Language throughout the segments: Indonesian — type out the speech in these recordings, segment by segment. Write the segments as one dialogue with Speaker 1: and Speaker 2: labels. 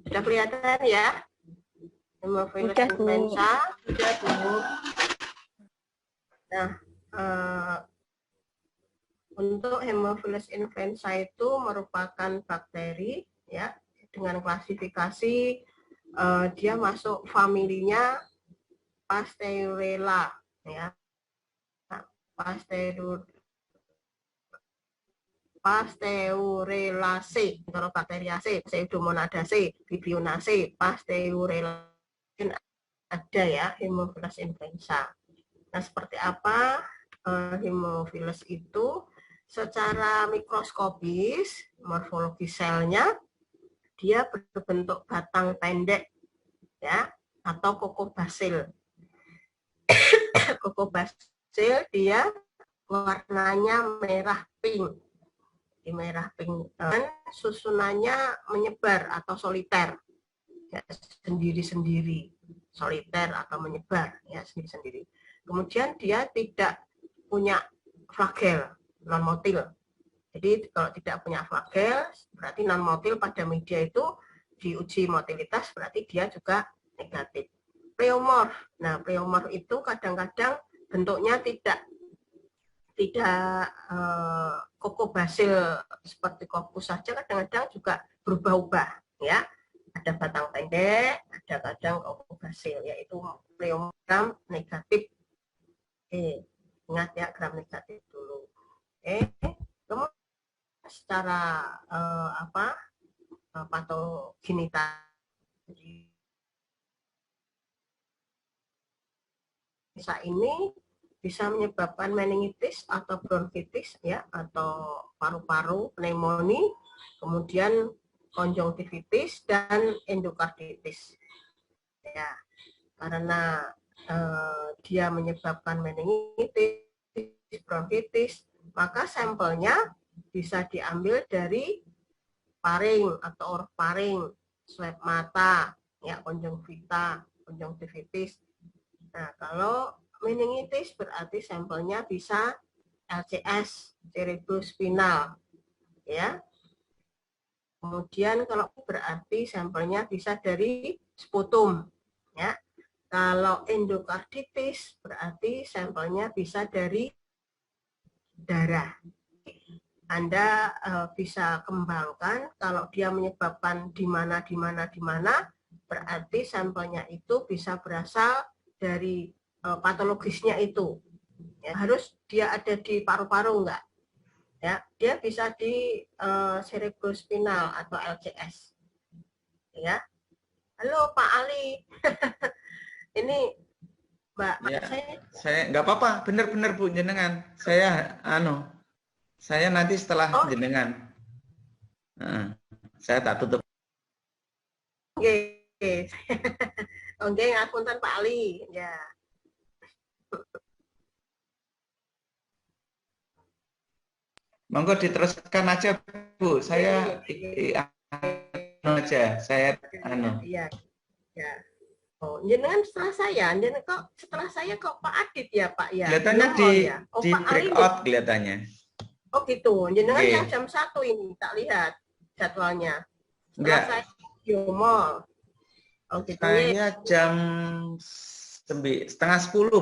Speaker 1: Sudah kelihatan ya? Hemophilus influenza. Sudah, Bu. Nah, untuk Hemophilus influenza itu merupakan bakteri ya, dengan klasifikasi dia masuk familinya Pasteurella ya. Pasteurellase, Enterobacteriaceae, Pseudomonasaceae, Bibionaceae, Pasteurellase ada ya Hemophilus influenza. Nah, seperti apa Hemophilus itu? Secara mikroskopis, morfologi selnya dia berbentuk batang pendek ya, atau kokobasil. Kokobasil dia warnanya merah pink. Di merah pink dan susunannya menyebar atau soliter. Ya, sendiri-sendiri. Soliter atau menyebar ya, sendiri-sendiri. Kemudian dia tidak punya flagel, non-motil. Jadi kalau tidak punya flagel, berarti non-motil pada media itu diuji motilitas, berarti dia juga negatif. Pleomorf. Nah, pleomorf itu kadang-kadang bentuknya tidak kokobasil seperti kokus saja, kadang-kadang juga berubah-ubah ya. Ada batang pendek, ada kadang kokobasil, yaitu pleomorf negatif. Ingat ya, gram negatif dulu. Kemudian secara patogenitas ini bisa menyebabkan meningitis atau bronkitis ya, atau paru-paru, pneumonia, kemudian konjungtivitis dan endokarditis. Ya, karena dia menyebabkan meningitis, bronkitis, maka sampelnya bisa diambil dari paring atau orofaring, swab mata, ya, konjungtiva, konjungtivitis. Nah, kalau meningitis berarti sampelnya bisa LCS, cerebrospinal, ya. Kemudian kalau berarti sampelnya bisa dari sputum, ya. Kalau endokarditis berarti sampelnya bisa dari darah. Anda bisa kembangkan kalau dia menyebabkan di mana, berarti sampelnya itu bisa berasal dari patologisnya itu. Ya, harus dia ada di paru-paru enggak? Ya, dia bisa di cerebrospinal atau LCS. Ya. Halo Pak Ali. Ini Mbak,
Speaker 2: ya, saya nggak apa-apa, benar-benar Bu jenengan. Saya nanti setelah jenengan. Saya tak tutup.
Speaker 1: Oke. Oke, ngapunten Pak Ali. Ya.
Speaker 2: Monggo diteruskan aja Bu. Saya aja. Saya
Speaker 1: Iya. Ya. Oh, jenengan setelah saya kok Pak Adit ya Pak ya.
Speaker 2: Kelihatannya di
Speaker 1: Pak
Speaker 2: breakout kelihatannya.
Speaker 1: Oh gitu. Jenengan yang jam 1 ini tak lihat jadwalnya. Setelah saya Yomol. Oh gitu.
Speaker 2: Saya jam 9:30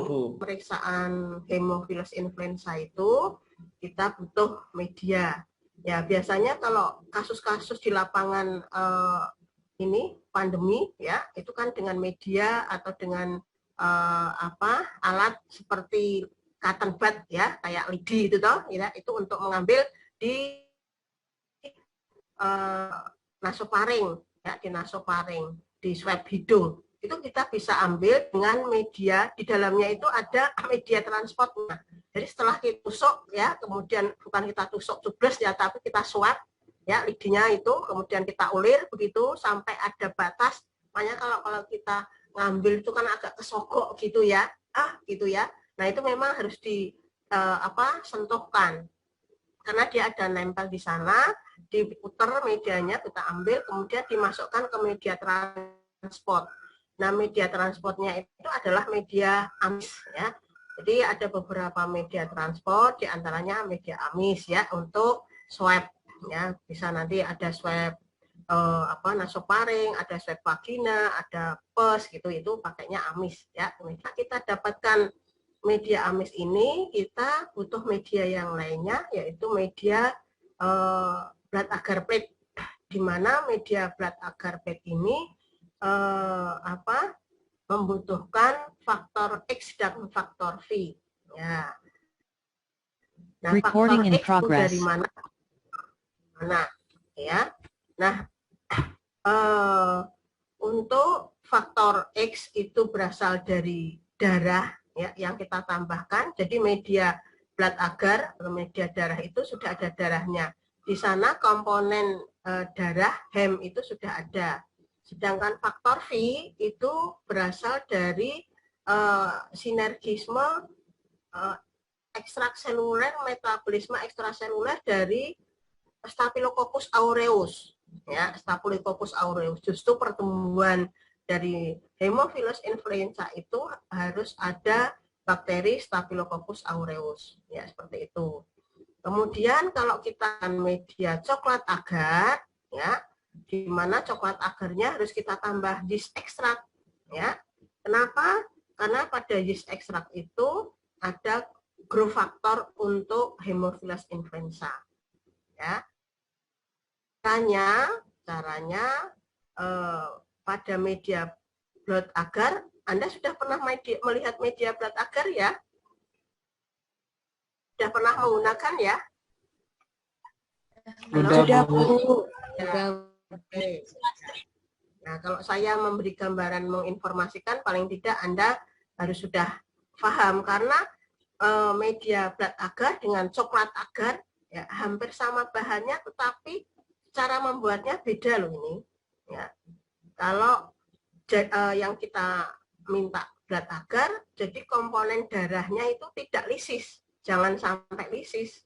Speaker 2: Bu.
Speaker 1: Pemeriksaan Hemophilus influenza itu kita butuh media. Ya biasanya kalau kasus-kasus di lapangan ini pandemi ya, itu kan dengan media atau dengan alat seperti cotton bud ya, kayak lidi itu toh, ya, itu untuk mengambil di nasofaring ya, di nasofaring, di swab hidung. Itu kita bisa ambil dengan media, di dalamnya itu ada media transportnya. Jadi setelah kita tusuk ya, kemudian bukan kita tusuk cubes ya, tapi kita swab ya lidinya itu, kemudian kita ulir begitu sampai ada batas. Makanya kalau kita ngambil itu kan agak kesogok gitu ya, gitu ya. Nah itu memang harus sentuhkan karena dia ada nempel di sana, diputar medianya, kita ambil, kemudian dimasukkan ke media transport. Nah media transportnya itu adalah media amis ya. Jadi ada beberapa media transport, diantaranya media amis ya untuk swab. Ya, bisa nanti ada swab nasofaring, ada swab vagina, ada pus gitu, itu pakainya amis ya. Kita dapatkan media amis ini, kita butuh media yang lainnya, yaitu media blood agar plate, di mana media blood agar plate ini membutuhkan faktor X dan faktor V ya. Nah, faktor X itu dari mana ya. Nah, untuk faktor X itu berasal dari darah ya, yang kita tambahkan. Jadi media blood agar atau media darah itu sudah ada darahnya. Di sana komponen darah HEM itu sudah ada. Sedangkan faktor V itu berasal dari sinergisme ekstraseluler, metabolisme ekstraseluler dari Staphylococcus aureus. Ya, Staphylococcus aureus. Justru pertumbuhan dari Haemophilus influenza itu harus ada bakteri Staphylococcus aureus. Ya, seperti itu. Kemudian kalau kita media coklat agar, ya, di mana coklat agarnya harus kita tambah yeast extract, ya. Kenapa? Karena pada yeast extract itu ada growth factor untuk Haemophilus influenza, ya. Caranya pada media blood agar, Anda sudah pernah melihat media blood agar ya? Sudah pernah menggunakan ya?
Speaker 3: Sudah, Bu.
Speaker 1: Ya. Oke. Nah, kalau saya memberi gambaran menginformasikan, paling tidak Anda harus sudah paham, karena media blood agar dengan coklat agar ya hampir sama bahannya, tetapi cara membuatnya beda loh ini. Ya. Kalau yang kita minta blood agar, jadi komponen darahnya itu tidak lisis, jangan sampai lisis,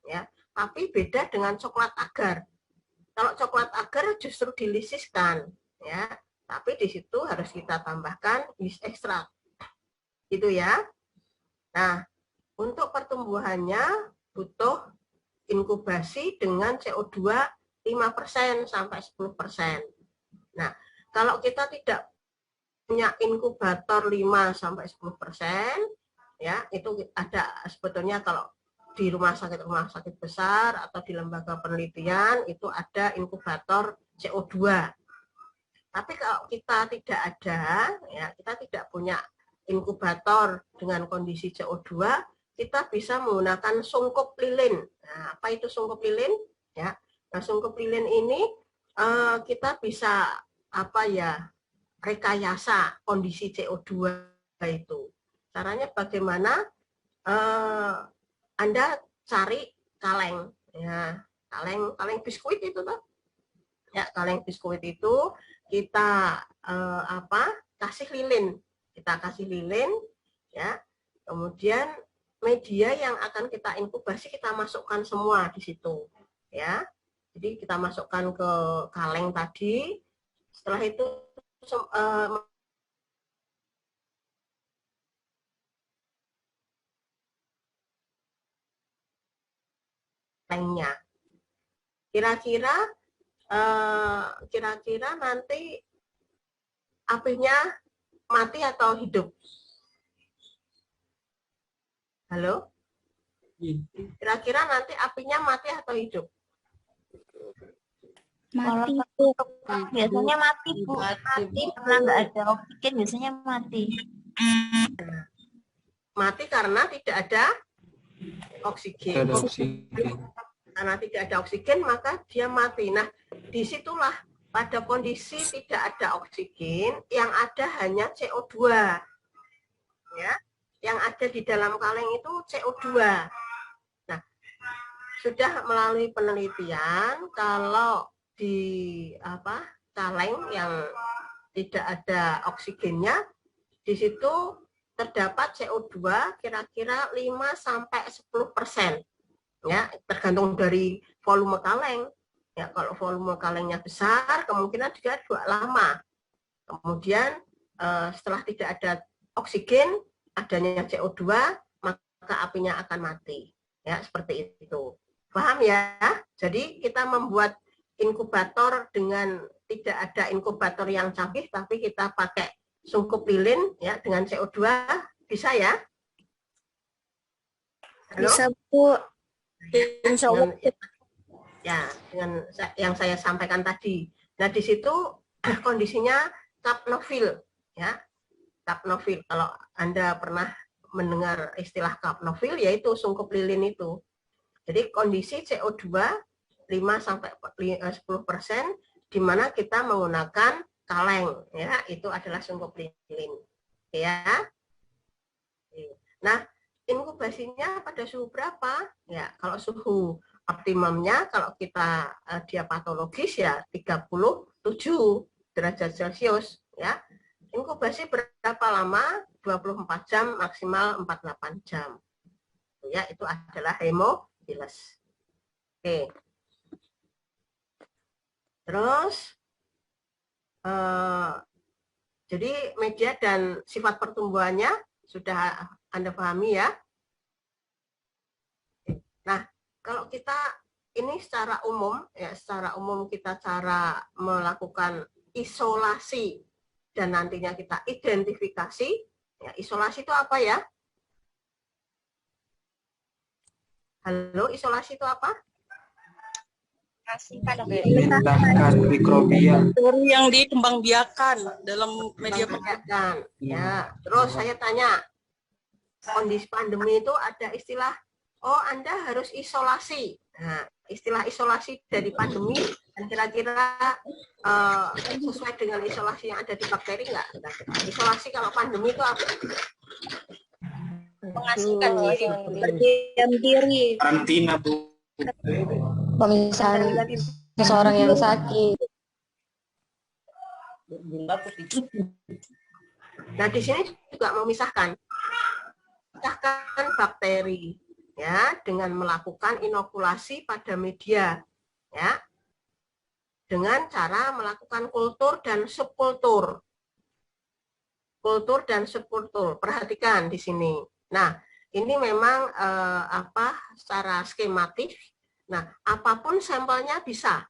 Speaker 1: ya. Tapi beda dengan coklat agar. Kalau coklat agar justru dilisiskan, ya. Tapi di situ harus kita tambahkan yeast extract, gitu ya. Nah, untuk pertumbuhannya butuh inkubasi dengan CO2 5% sampai 10%. Nah, kalau kita tidak punya inkubator 5 sampai 10%, ya, itu ada sebetulnya kalau di rumah sakit besar atau di lembaga penelitian itu ada inkubator CO2. Tapi kalau kita tidak ada, ya, kita tidak punya inkubator dengan kondisi CO2, kita bisa menggunakan sungkup lilin. Nah, apa itu sungkup lilin? Ya, nah, sungkup lilin ini kita bisa rekayasa kondisi CO2 itu. Caranya bagaimana? Anda cari kaleng, ya, kaleng biskuit itu tuh. Ya, kaleng biskuit itu kita kasih lilin. Kita kasih lilin, ya. Kemudian media yang akan kita inkubasi kita masukkan semua di situ, ya. Jadi kita masukkan ke kaleng tadi. Setelah itu kalengnya. Kira-kira nanti apinya mati atau hidup? Halo? Kira-kira nanti apinya mati atau hidup?
Speaker 3: Mati, Bu. Biasanya mati, Bu. Mati karena nggak ada oksigen, biasanya mati.
Speaker 1: Mati karena tidak ada oksigen. Karena tidak ada oksigen, maka dia mati. Nah, disitulah pada kondisi tidak ada oksigen, yang ada hanya CO2. Ya, yang ada di dalam kaleng itu CO2. Nah, sudah melalui penelitian, kalau di kaleng yang tidak ada oksigennya, di situ terdapat CO2 kira-kira 5-10%. Ya, tergantung dari volume kaleng. Ya, kalau volume kalengnya besar, kemungkinan juga lama. Kemudian setelah tidak ada oksigen, adanya CO2, maka apinya akan mati. Ya, seperti itu. Paham ya? Jadi kita membuat inkubator dengan tidak ada inkubator yang canggih, tapi kita pakai sungkup lilin ya dengan CO2, bisa ya? Halo?
Speaker 4: Bisa Bu. Insya Allah.
Speaker 1: Ya, dengan yang saya sampaikan tadi. Nah, di situ kondisinya kapnofil ya. Kapnofil, kalau Anda pernah mendengar istilah kapnofil, yaitu sungkup lilin itu. Jadi kondisi CO2 5-10%, di mana kita menggunakan kaleng ya, itu adalah sungkup lilin ya. Nah, inkubasinya pada suhu berapa? Ya, kalau suhu optimumnya kalau kita dia patologis ya 37 derajat Celcius ya. Inkubasi berapa lama? 24 jam, maksimal 48 jam. Ya, itu adalah hemofiles. Oke. Terus jadi media dan sifat pertumbuhannya sudah Anda pahami ya. Nah, kalau kita ini secara umum ya, secara umum kita cara melakukan isolasi dan nantinya kita identifikasi ya. Isolasi itu apa ya? Halo, isolasi itu apa?
Speaker 5: Menghilangkan mikrobia
Speaker 4: Yang dikembangbiakan dalam media
Speaker 1: pekerjaan. Ya, terus saya tanya, kondisi pandemi itu ada istilah, oh Anda harus isolasi. Nah, istilah isolasi dari pandemi dan kira-kira sesuai dengan isolasi yang ada di bakteri nggak? Isolasi kalau pandemi itu apa?
Speaker 3: Mengasingkan diri.
Speaker 4: berdiam diri.
Speaker 5: karantina Bu.
Speaker 6: Pemisahan seseorang yang sakit.
Speaker 1: Nah, di sini juga memisahkan bakteri ya dengan melakukan inokulasi pada media ya, dengan cara melakukan kultur dan subkultur. Kultur dan subkultur. Perhatikan di sini. Nah, ini memang secara skematik. Nah, apapun sampelnya bisa.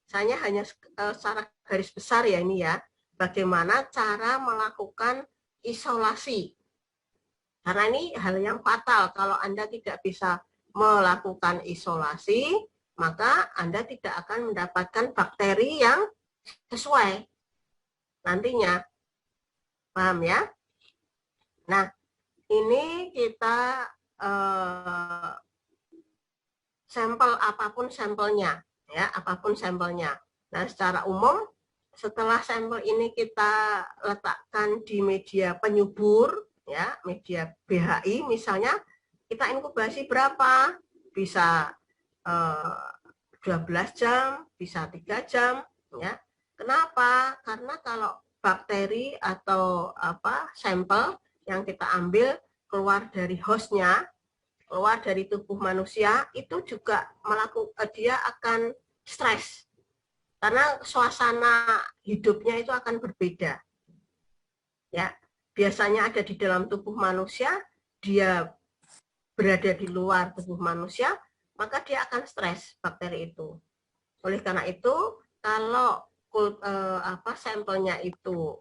Speaker 1: Saya hanya secara garis besar ya ini ya. Bagaimana cara melakukan isolasi. Karena ini hal yang fatal. Kalau Anda tidak bisa melakukan isolasi, maka Anda tidak akan mendapatkan bakteri yang sesuai nantinya. Paham ya? Nah, ini kita sampel apapun sampelnya, ya, apapun sampelnya. Nah, secara umum setelah sampel ini kita letakkan di media penyubur, ya, media BHI misalnya, kita inkubasi berapa? Bisa 12 jam, bisa 3 jam, ya. Kenapa? Karena kalau bakteri atau sampel yang kita ambil keluar dari hostnya, keluar dari tubuh manusia, itu juga dia akan stres karena suasana hidupnya itu akan berbeda ya. Biasanya ada di dalam tubuh manusia, dia berada di luar tubuh manusia, maka dia akan stres bakteri itu. Oleh karena itu kalau sampelnya itu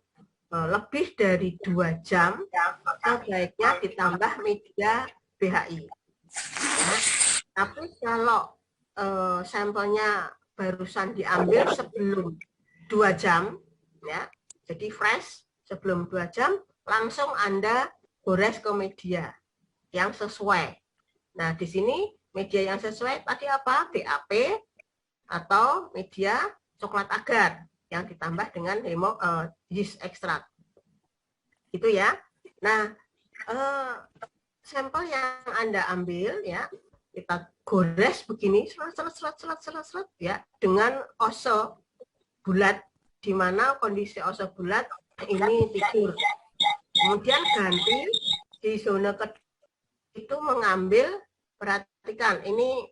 Speaker 1: lebih dari 2 jam, maka baiknya ditambah media BHI. Ya. Tapi kalau sampelnya barusan diambil sebelum 2 jam, ya, jadi fresh sebelum 2 jam, langsung Anda gores ke media yang sesuai. Nah, di sini media yang sesuai tadi apa? BAP atau media coklat agar yang ditambah dengan yeast extract. Itu ya. Nah, sampel yang Anda ambil ya, kita gores begini serat ya, dengan ose bulat, di mana kondisi ose bulat ini tidur. Kemudian ganti di zona itu mengambil, perhatikan ini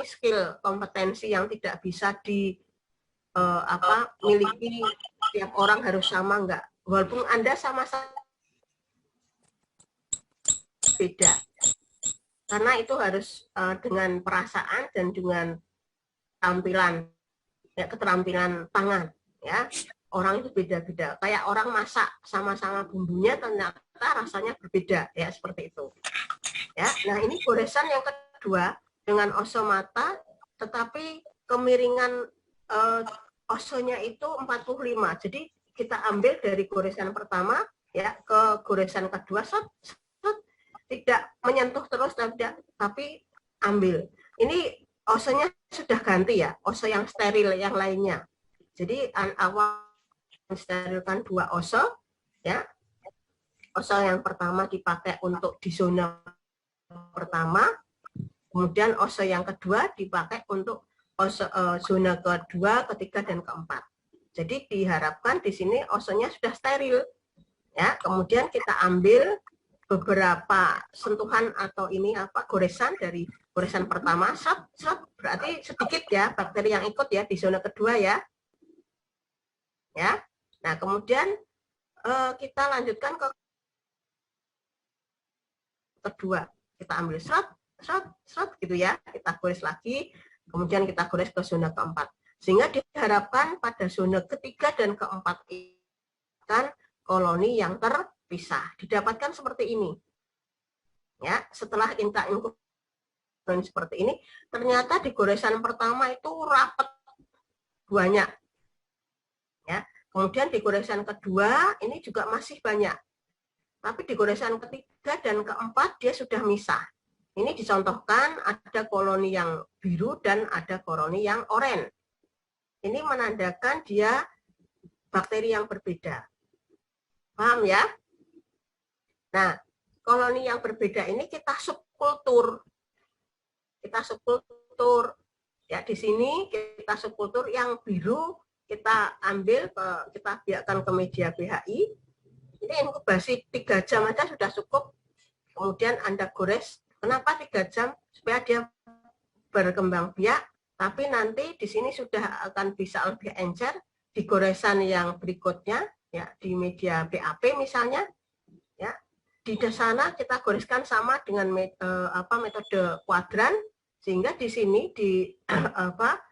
Speaker 1: skill kompetensi yang tidak bisa miliki setiap orang harus sama, enggak. Walaupun Anda sama-sama beda. Karena itu harus dengan perasaan dan dengan tampilan ya, keterampilan tangan, ya. Orang itu beda-beda. Kayak orang masak sama-sama bumbunya ternyata rasanya berbeda, ya, seperti itu. Ya. Nah, ini goresan yang kedua dengan osomata, tetapi kemiringan osonya itu 45. Jadi kita ambil dari goresan pertama ya ke goresan kedua, tidak menyentuh terus, tapi ambil. Ini osonya sudah ganti ya, oso yang steril yang lainnya. Jadi awal mensterilkan 2 oso ya. Oso yang pertama dipakai untuk di zona pertama, kemudian oso yang kedua dipakai untuk zona kedua, ketiga, dan keempat. Jadi diharapkan di sini osonya sudah steril. Ya, kemudian kita ambil beberapa sentuhan atau ini goresan dari goresan pertama, berarti sedikit ya bakteri yang ikut ya di zona kedua ya. Ya. Nah, kemudian kita lanjutkan ke kedua. Kita ambil gitu ya. Kita gores lagi, kemudian kita gores ke zona keempat. Sehingga diharapkan pada zona ketiga dan keempat kan koloni yang terpisah. Didapatkan seperti ini. Ya, setelah inkubasi seperti ini, ternyata di goresan pertama itu rapat banyak. Ya, kemudian di goresan kedua ini juga masih banyak. Tapi di goresan ketiga dan keempat dia sudah misah. Ini dicontohkan ada koloni yang biru dan ada koloni yang oranye. Ini menandakan dia bakteri yang berbeda. Paham ya? Nah, koloni yang berbeda ini kita subkultur. Ya, di sini kita subkultur yang biru kita ambil kita biarkan ke media BHI. Ini inkubasi 3 jam aja sudah cukup. Kemudian Anda gores. Kenapa 3 jam? Supaya dia berkembang biak. Tapi nanti di sini sudah akan bisa lebih encer di goresan yang berikutnya. Ya, di media BAP misalnya, ya, di sana kita goreskan sama dengan metode kuadran, sehingga di sini di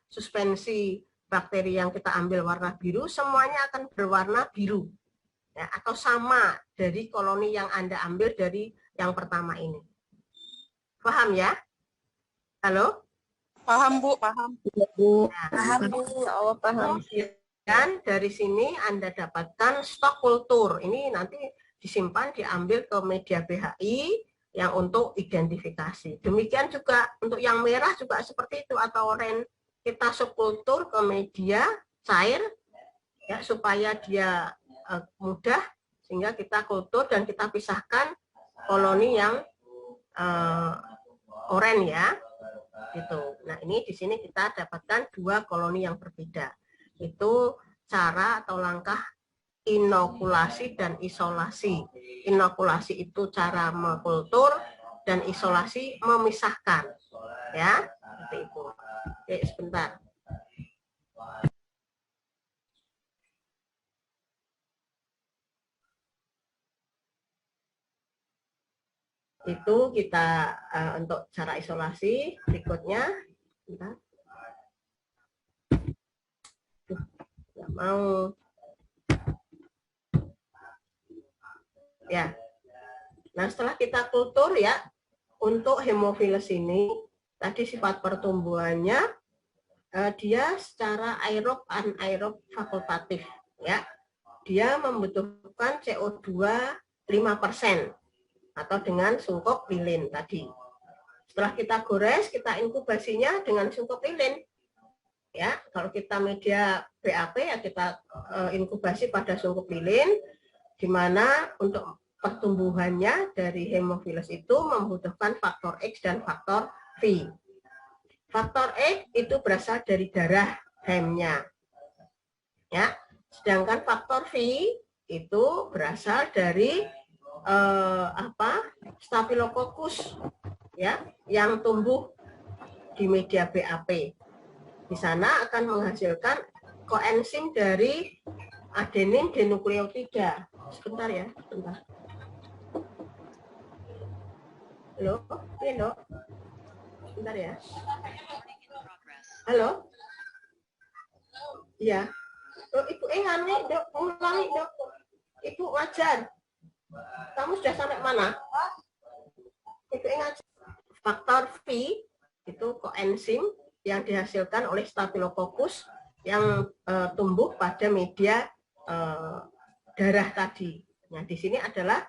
Speaker 1: suspensi bakteri yang kita ambil warna biru semuanya akan berwarna biru, ya, atau sama dari koloni yang Anda ambil dari yang pertama ini. Paham ya? Halo?
Speaker 4: Paham Bu, paham.
Speaker 1: Nah,
Speaker 3: Paham Bu, Allah paham.
Speaker 1: Dan dari sini Anda dapatkan stok kultur. Ini nanti disimpan, diambil ke media BHI yang untuk identifikasi. Demikian juga untuk yang merah juga seperti itu atau oranye. Kita subkultur ke media cair ya supaya dia mudah, sehingga kita kultur dan kita pisahkan koloni yang oranye ya. Gitu. Nah, ini di sini kita dapatkan 2 koloni yang berbeda. Itu cara atau langkah inokulasi dan isolasi. Inokulasi itu cara mengkultur dan isolasi memisahkan. Ya, seperti itu. Oke, sebentar. Itu kita untuk cara isolasi. Berikutnya, sebentar. Nggak mau. Ya. Nah, setelah kita kultur ya, untuk Haemophilus ini, tadi sifat pertumbuhannya, dia secara aerob, anaerob, fakultatif. Ya. Dia membutuhkan CO2 5% atau dengan sungkup lilin tadi. Setelah kita gores, kita inkubasinya dengan sungkup lilin. Ya, kalau kita media BAP ya kita inkubasi pada sungkup lilin, di mana untuk pertumbuhannya dari Haemophilus itu membutuhkan faktor X dan faktor V. Faktor X itu berasal dari darah Hem-nya. Ya, sedangkan faktor V itu berasal dari Staphylococcus ya, yang tumbuh di media BAP. Di sana akan menghasilkan koenzim dari adenin denukleotida. Sebentar ya, sebentar. Halo, halo. Sebentar ya. Halo. Iya. Oh, Ibu nganu, Dok, ulangi, Dok. Ibu ngajar. Kamu sudah sampai mana? Ibu ngajar. Faktor V itu koenzim yang dihasilkan oleh Staphylococcus yang tumbuh pada media darah tadi. Nah, di sini adalah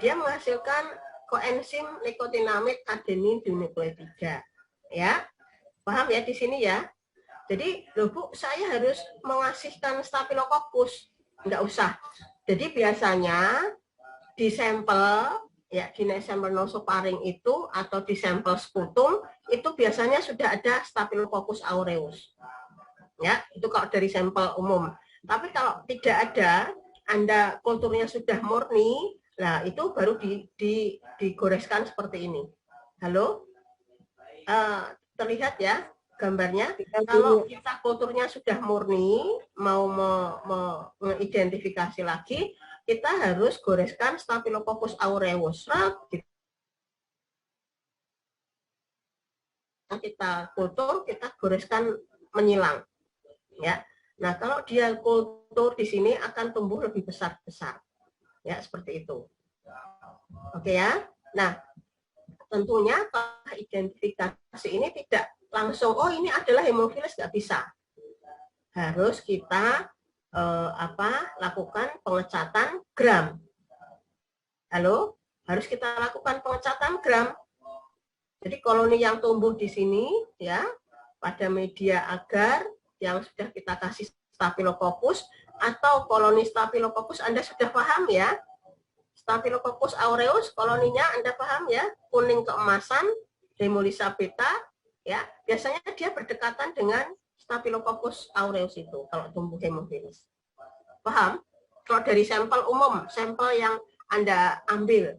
Speaker 1: dia menghasilkan koenzim nikotinamid adenin dinukleotida. Ya. Paham ya di sini ya? Jadi, loh Bu, saya harus mengasihkan Staphylococcus. Enggak usah. Jadi biasanya di sampel ya di sampel nasofaring itu atau di sampel sputum itu biasanya sudah ada Staphylococcus aureus. Ya, itu kalau dari sampel umum. Tapi kalau tidak ada, Anda kulturnya sudah murni, nah itu baru digoreskan seperti ini. Halo? Terlihat ya gambarnya? Kalau kita kulturnya sudah murni, mau mengidentifikasi lagi, kita harus goreskan Staphylococcus aureus. Kita kultur, kita goreskan menyilang. Ya. Nah, kalau dia kultur di sini akan tumbuh lebih besar-besar. Ya, seperti itu. Oke ya. Nah, tentunya kalau identifikasi ini tidak langsung, oh ini adalah hemofilis, nggak bisa. Harus kita lakukan pengecatan gram. Halo, harus kita lakukan pengecatan gram. Jadi koloni yang tumbuh di sini ya pada media agar yang sudah kita kasih Staphylococcus atau koloni Staphylococcus Anda sudah paham ya? Staphylococcus aureus koloninya Anda paham ya? Kuning keemasan, Hemolysa beta ya. Biasanya dia berdekatan dengan Staphylococcus aureus itu kalau tumbuh hemofilis. Paham? Kalau dari sampel umum, sampel yang Anda ambil,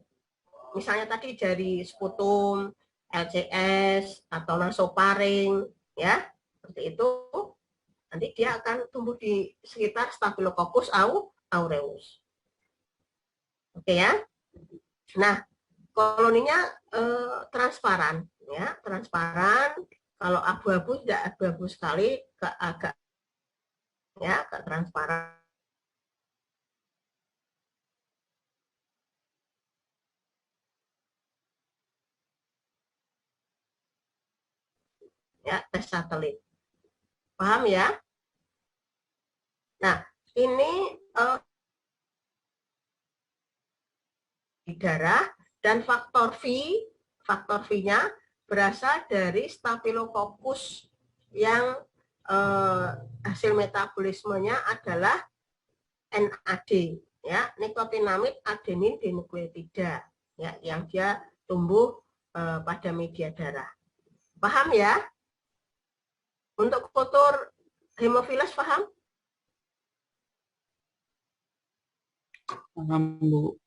Speaker 1: misalnya tadi dari sputum, LCS atau nasofaring, ya, seperti itu, nanti dia akan tumbuh di sekitar Staphylococcus aureus. Oke ya. Nah, koloninya transparan, ya, transparan. Kalau abu-abu tidak abu-abu sekali, agak transparan. Ya, tes satelit. Paham ya? Nah, ini di darah dan faktor V-nya berasal dari Staphylococcus yang hasil metabolismenya adalah NAD, ya, nikotinamid adenin dinukleotida, ya, yang dia tumbuh pada media darah. Paham ya? Untuk kultur hemofilis paham?
Speaker 5: Paham, Bu.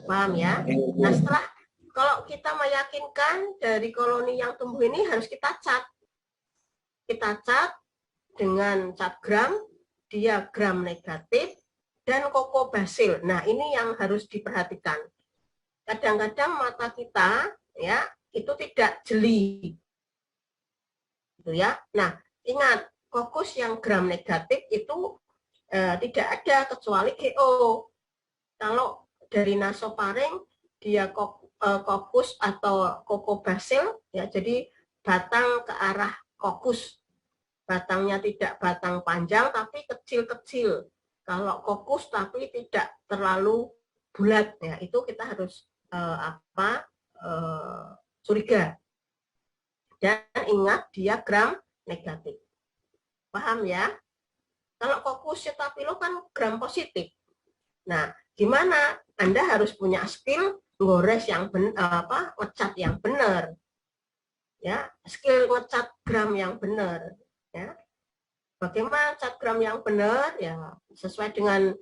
Speaker 1: Paham ya? Nah, setelah kalau kita meyakinkan dari koloni yang tumbuh ini harus kita cat. Kita cat dengan cat gram, dia gram negatif, dan kokobasil. Nah, ini yang harus diperhatikan. Kadang-kadang mata kita ya itu tidak jeli. Gitu ya. Nah, ingat, kokus yang gram negatif itu tidak ada kecuali GO. Kalau dari nasofaring dia kokus atau kokobasil, ya, jadi batang ke arah kokus. Batangnya tidak batang panjang tapi kecil-kecil. Kalau kokus tapi tidak terlalu bulat, ya, itu kita harus curiga. Dan ingat dia gram negatif. Paham ya? Kalau kokus Staphylo kan gram positif. Nah, gimana? Anda harus punya skill ngores yang ngecat yang benar. Ya, skill ngecat gram yang benar, ya. Bagaimana cat gram yang benar? Ya, sesuai dengan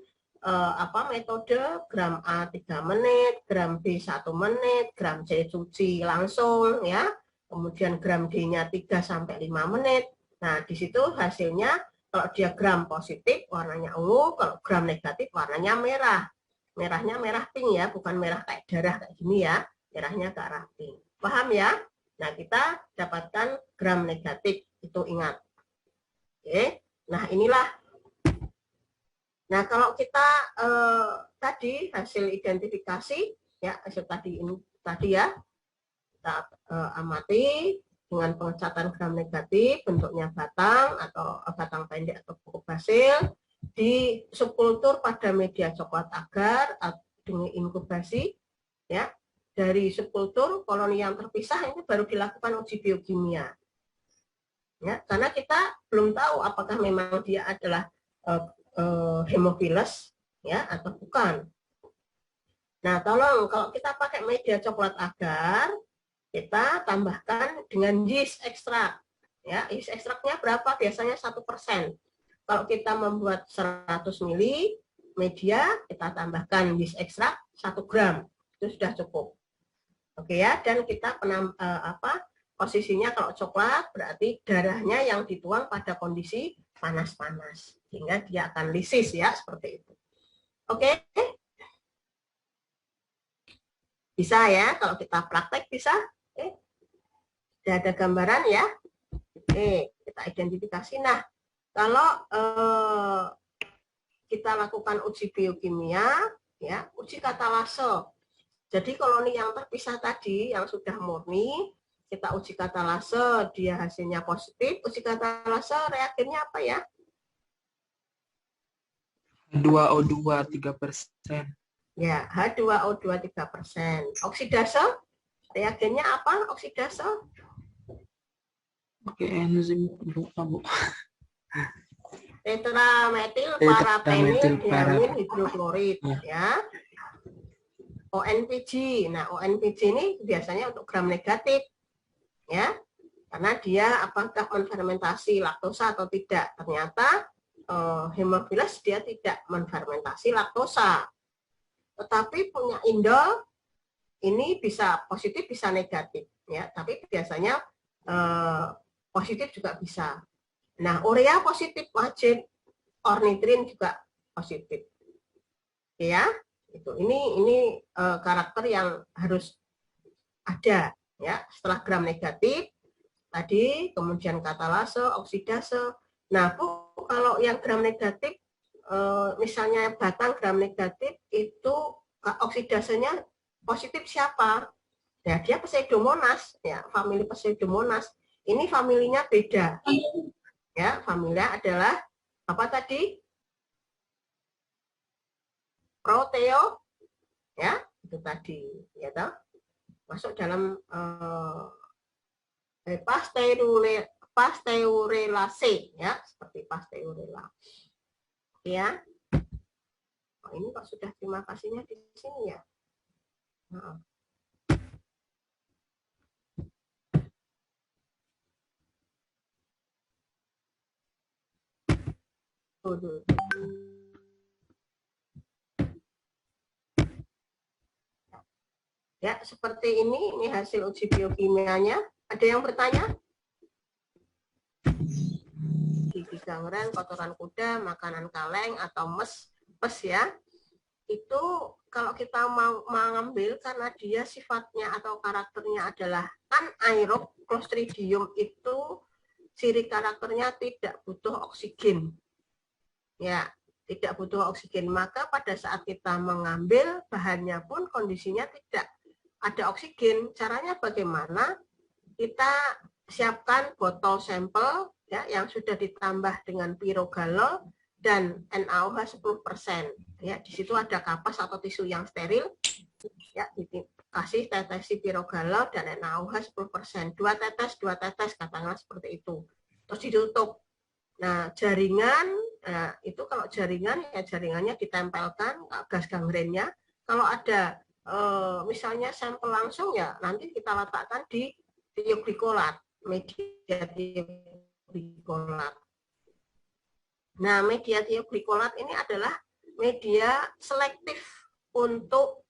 Speaker 1: metode gram A 3 menit, gram B 1 menit, gram C cuci langsung, ya. Kemudian gram D-nya 3 sampai 5 menit. Nah, di situ hasilnya kalau dia gram positif warnanya ungu, kalau gram negatif warnanya merah. Merahnya merah pink ya, bukan merah kayak darah kayak gini ya. Merahnya ke arah pink. Paham ya? Nah, kita dapatkan gram negatif, itu ingat. Oke. Nah, inilah Nah, kalau kita tadi hasil identifikasi, ya hasil tadi ini tadi ya, kita amati dengan pengecatan gram negatif, bentuknya batang atau batang pendek atau pokok basil, di subkultur pada media coklat agar dengan inkubasi, ya dari subkultur koloni yang terpisah ini baru dilakukan uji biokimia. Ya, karena kita belum tahu apakah memang dia adalah hemophilus ya atau bukan. Nah, tolong kalau kita pakai media coklat agar, kita tambahkan dengan yeast ekstrak. Ya, yeast ekstraknya berapa? Biasanya 1%. Kalau kita membuat 100 ml media, kita tambahkan yeast ekstrak 1 gram. Itu sudah cukup. Oke ya, dan kita posisinya kalau coklat berarti darahnya yang dituang pada kondisi panas-panas sehingga dia akan lisis ya seperti itu. Oke, bisa ya kalau kita praktek bisa. Oke. Sudah ada gambaran ya. Oke, kita identifikasi. Nah, kalau kita lakukan uji biokimia, ya uji katalase. Jadi koloni yang terpisah tadi yang sudah murni, kita uji katalase, dia hasilnya positif. Uji katalase reagennya apa ya?
Speaker 5: H2O2 3%.
Speaker 1: Ya, H2O2 3%. Oksidase, reagennya apa oksidase?
Speaker 5: Pakai enzim lupa Bu.
Speaker 1: Tetrametil paratenil diamin hidroklorid ya. ONPG. Nah, ONPG ini biasanya untuk gram negatif ya. Karena dia apakah menfermentasi laktosa atau tidak. Ternyata hemophilus dia tidak menfermentasi laktosa. Tetapi punya indol ini bisa positif bisa negatif ya, tapi biasanya positif juga bisa. Nah, urea positif wajib, ornitrin juga positif. Ya, itu. Ini karakter yang harus ada ya. Setelah gram negatif tadi, kemudian katalase, oksidase. Nah, Bu, kalau yang gram negatif misalnya batang gram negatif itu oksidasenya positif siapa? Ya, dia Pseudomonas ya, famili Pseudomonas. Ini familinya beda. Ya, familia adalah apa tadi? Proteo, ya itu tadi, ya toh masuk dalam pasteurelase, ya seperti pasteurela, ya. Oh, ini kok sudah terima kasihnya di sini ya. Nah. Ya, seperti ini hasil uji biokimianya. Ada yang bertanya? Gigi gangren, kotoran kuda, makanan kaleng, atau pes ya. Itu kalau kita mau mengambil karena dia sifatnya atau karakternya adalah anaerob, Clostridium itu ciri karakternya tidak butuh oksigen. Ya, tidak butuh oksigen. Maka pada saat kita mengambil bahannya pun kondisinya tidak ada oksigen. Caranya bagaimana? Kita siapkan botol sampel ya yang sudah ditambah dengan pirogalol dan NaOH 10%. Ya, di situ ada kapas atau tisu yang steril. Ya, dikasih tetesi pirogalol dan NaOH 10%. 2 tetes katakanlah seperti itu. Terus ditutup. Nah, jaringan itu kalau jaringan ya jaringannya ditempelkan gas gangrennya. Kalau ada misalnya sampel langsung ya nanti kita letakkan di tioglikolat, media tioglikolat. Nah, media tioglikolat ini adalah media selektif untuk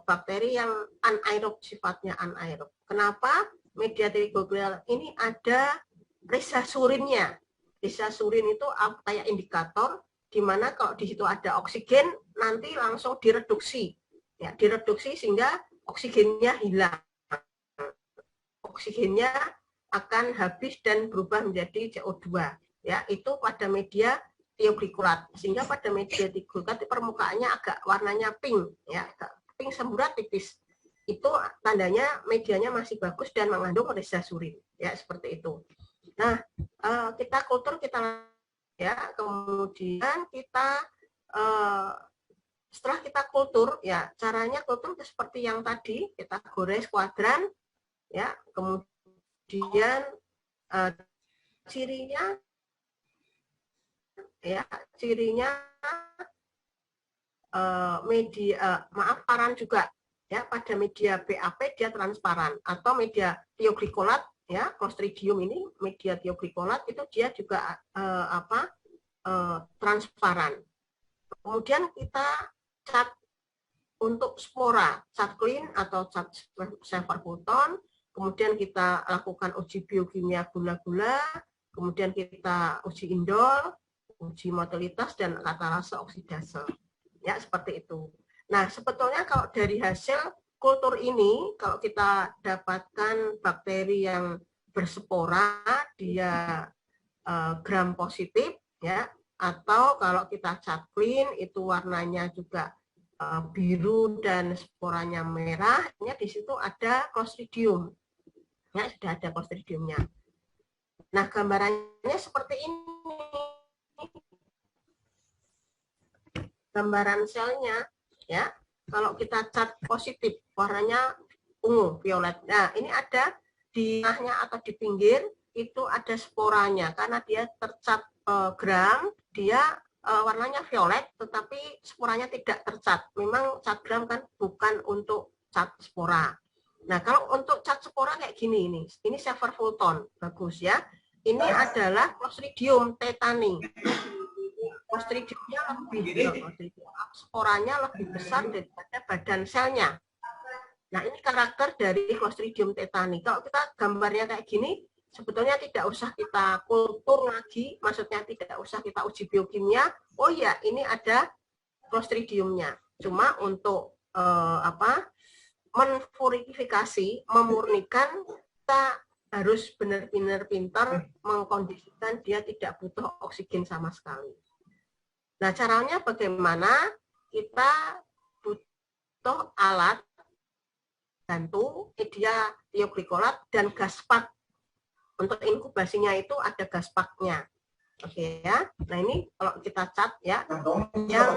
Speaker 1: bakteri yang anaerob, sifatnya anaerob. Kenapa? Media tioglikolat ini ada resasurinnya. Resasurin itu kayak indikator di mana kalau di situ ada oksigen nanti langsung direduksi. Ya, direduksi sehingga oksigennya hilang. Oksigennya akan habis dan berubah menjadi CO2. Ya, itu pada media tioglikolat, sehingga pada media tioglikolat permukaannya agak warnanya pink, ya, agak pink semburat tipis. Itu tandanya medianya masih bagus dan mengandung resasurin, ya, seperti itu. Nah, kita kultur, kita ya, kemudian kita setelah kita kultur, ya, caranya kultur seperti yang tadi, kita gores kuadran, ya, kemudian cirinya, ya, cirinya media, transparan juga, ya, pada media BAP dia transparan, atau media tioglikolat, ya, Clostridium ini media tioglikolat itu dia juga transparan. Kemudian kita cat untuk spora, cat clean atau cat silver Fulton. Kemudian kita lakukan uji biokimia gula-gula, kemudian kita uji indol, uji motilitas dan katalase oksidase. Ya, seperti itu. Nah, sebetulnya kalau dari hasil kultur ini, kalau kita dapatkan bakteri yang berspora, dia gram positif, ya, atau kalau kita cat clean itu warnanya juga biru dan sporanya merah, ya, di situ ada Clostridium, ya, sudah ada Clostridiumnya. Nah, gambarannya seperti ini, gambaran selnya, ya. Kalau kita cat positif, warnanya ungu, violet. Nah, ini ada di tengahnya atau di pinggir, itu ada sporanya. Karena dia tercat gram, dia warnanya violet, tetapi sporanya tidak tercat. Memang cat gram kan bukan untuk cat spora. Nah, kalau untuk cat spora kayak gini, ini silver Fulton, bagus ya. Ini adalah Clostridium tetani. Clostridiumnya sporanya lebih besar daripada badan selnya. Nah, ini karakter dari Clostridium tetani. Kalau kita gambarnya kayak gini, sebetulnya tidak usah kita kultur lagi, maksudnya tidak usah kita uji biokimia. Oh ya, ini ada Clostridiumnya. Cuma untuk menverifikasi, memurnikan, kita harus benar-benar pintar mengkondisikan dia tidak butuh oksigen sama sekali. Nah, caranya bagaimana? Kita butuh alat bantu, media tioglikolat, dan gaspak. Untuk inkubasinya itu ada gaspaknya. Oke ya. Nah, ini kalau kita cat ya, yang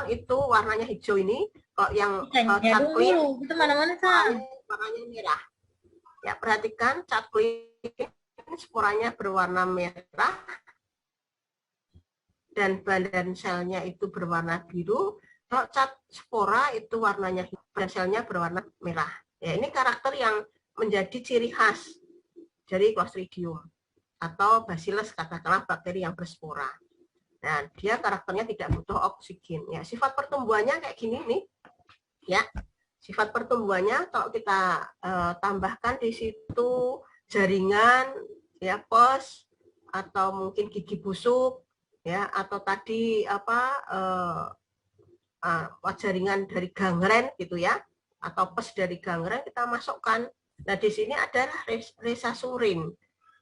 Speaker 1: itu warnanya hijau ini, kalau yang cat clean
Speaker 3: itu mana-mana
Speaker 1: warnanya merah. Ya, perhatikan cat clean sporanya berwarna merah dan badan selnya itu berwarna biru. Kalau cat spora itu warnanya hijau dan selnya berwarna merah. Ya, ini karakter yang menjadi ciri khas dari Clostridium atau Bacillus, katakanlah bakteri yang berspora. Nah, dia karakternya tidak butuh oksigen. Ya, sifat pertumbuhannya kayak gini nih. Ya, sifat pertumbuhannya kalau kita tambahkan di situ jaringan, ya, pus atau mungkin gigi busuk, ya, atau tadi jaringan dari gangren gitu ya, atau pus dari gangren kita masukkan. Nah, di sini ada resasurin.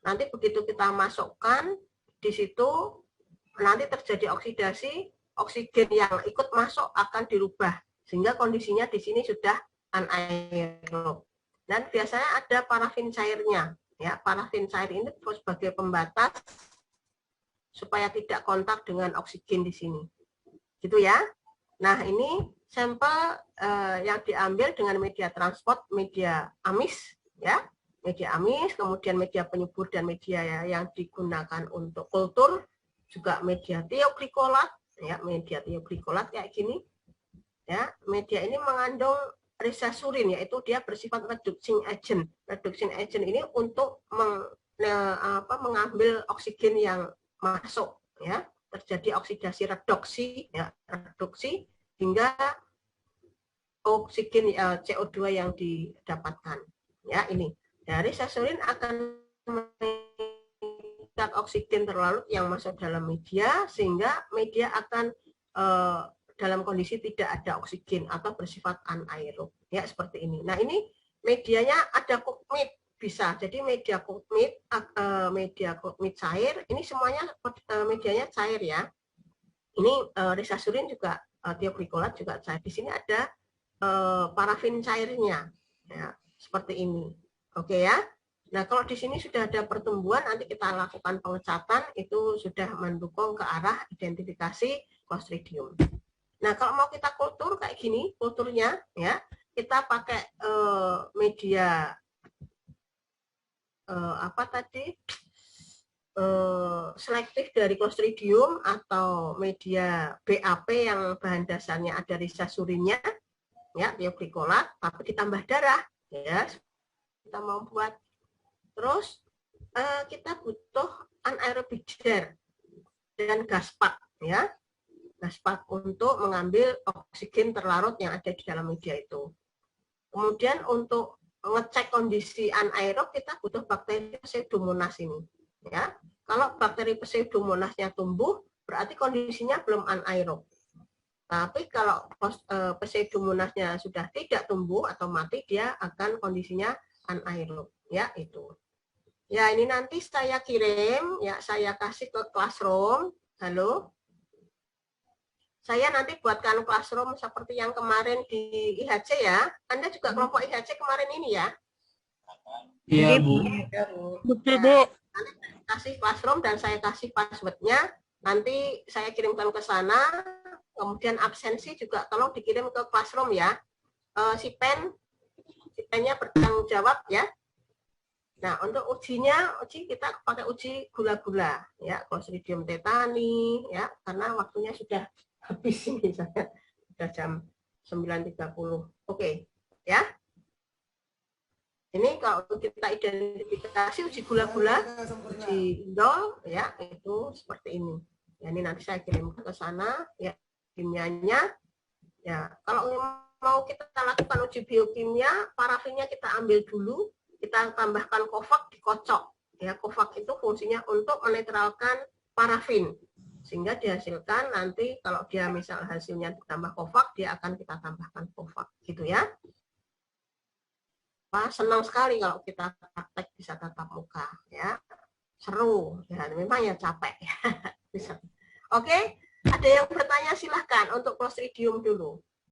Speaker 1: Nanti begitu kita masukkan di situ, nanti terjadi oksidasi, oksigen yang ikut masuk akan dirubah sehingga kondisinya di sini sudah anaerob. Dan biasanya ada parafin cairnya, ya, parafin cair ini sebagai pembatas supaya tidak kontak dengan oksigen di sini, gitu ya. Nah, ini sampel yang diambil dengan media transport, media amis, ya, media amis, kemudian media penyubur dan media yang digunakan untuk kultur, juga media tioglikolat, ya, media tioglikolat kayak gini, ya. Media ini mengandung resasurin, yaitu dia bersifat reducing agent. Reducing agent ini untuk mengambil oksigen yang masuk, ya, terjadi oksidasi reduksi, ya, reduksi hingga oksigen CO2 yang didapatkan, ya. Ini dari resasurin akan mengikat oksigen terlarut yang masuk dalam media sehingga media akan dalam kondisi tidak ada oksigen atau bersifat anaerob, ya, seperti ini. Nah, ini medianya ada kukmit bisa. Jadi media komit cair, ini semuanya medianya cair ya. Ini resasurin juga, tioglikolat juga cair. Di sini ada parafin cairnya, ya, seperti ini. Oke ya. Nah, kalau di sini sudah ada pertumbuhan, nanti kita lakukan pengecatan, itu sudah mendukung ke arah identifikasi Clostridium. Nah, kalau mau kita kultur kayak gini, kulturnya ya, kita pakai media apa tadi? Selektif dari Clostridium atau media BAP yang bahan dasarnya ada risasurinnya, ya, tioglikolat, tapi ditambah darah, ya, kita mau buat. Terus kita butuh anaerobic jar dan gaspak, ya, gaspak untuk mengambil oksigen terlarut yang ada di dalam media itu. Kemudian untuk ngecek kondisi anaerob kita butuh bakteri Pseudomonas ini, ya. Kalau bakteri Pseudomonasnya tumbuh, berarti kondisinya belum anaerob. Tapi kalau Pseudomonasnya sudah tidak tumbuh atau mati, dia akan kondisinya anaerob, ya itu. Ya, ini nanti saya kirim, ya, saya kasih ke classroom. Halo. Saya nanti buatkan classroom seperti yang kemarin di IHC ya. Anda juga kelompok IHC kemarin ini ya?
Speaker 5: Iya, Bu.
Speaker 4: Betul, Bu.
Speaker 1: Nanti kasih classroom dan saya kasih passwordnya. Nanti saya kirimkan ke sana. Kemudian absensi juga tolong dikirim ke classroom ya. Si pennya bertanggung jawab ya. Nah, untuk ujinya, kita pakai uji gula-gula ya, Clostridium tetani ya, karena waktunya sudah habis ini, sudah jam 9.30. Oke, ya. Ini kalau kita identifikasi uji gula-gula, uji indol ya, itu seperti ini. Ya, ini nanti saya kirim ke sana ya, kimianya. Ya, kalau mau kita lakukan uji biokimia, parafinnya kita ambil dulu, kita tambahkan Kovac, dikocok. Ya, Kovac itu fungsinya untuk menetralkan parafin. Sehingga dihasilkan nanti kalau dia misal hasilnya ditambah Kovac, dia akan kita tambahkan Kovac. Gitu ya. Wah, senang sekali kalau kita praktek bisa tatap muka. Ya, seru. Ya, memang ya capek. Bisa. Oke, ada yang bertanya silahkan untuk Clostridium dulu.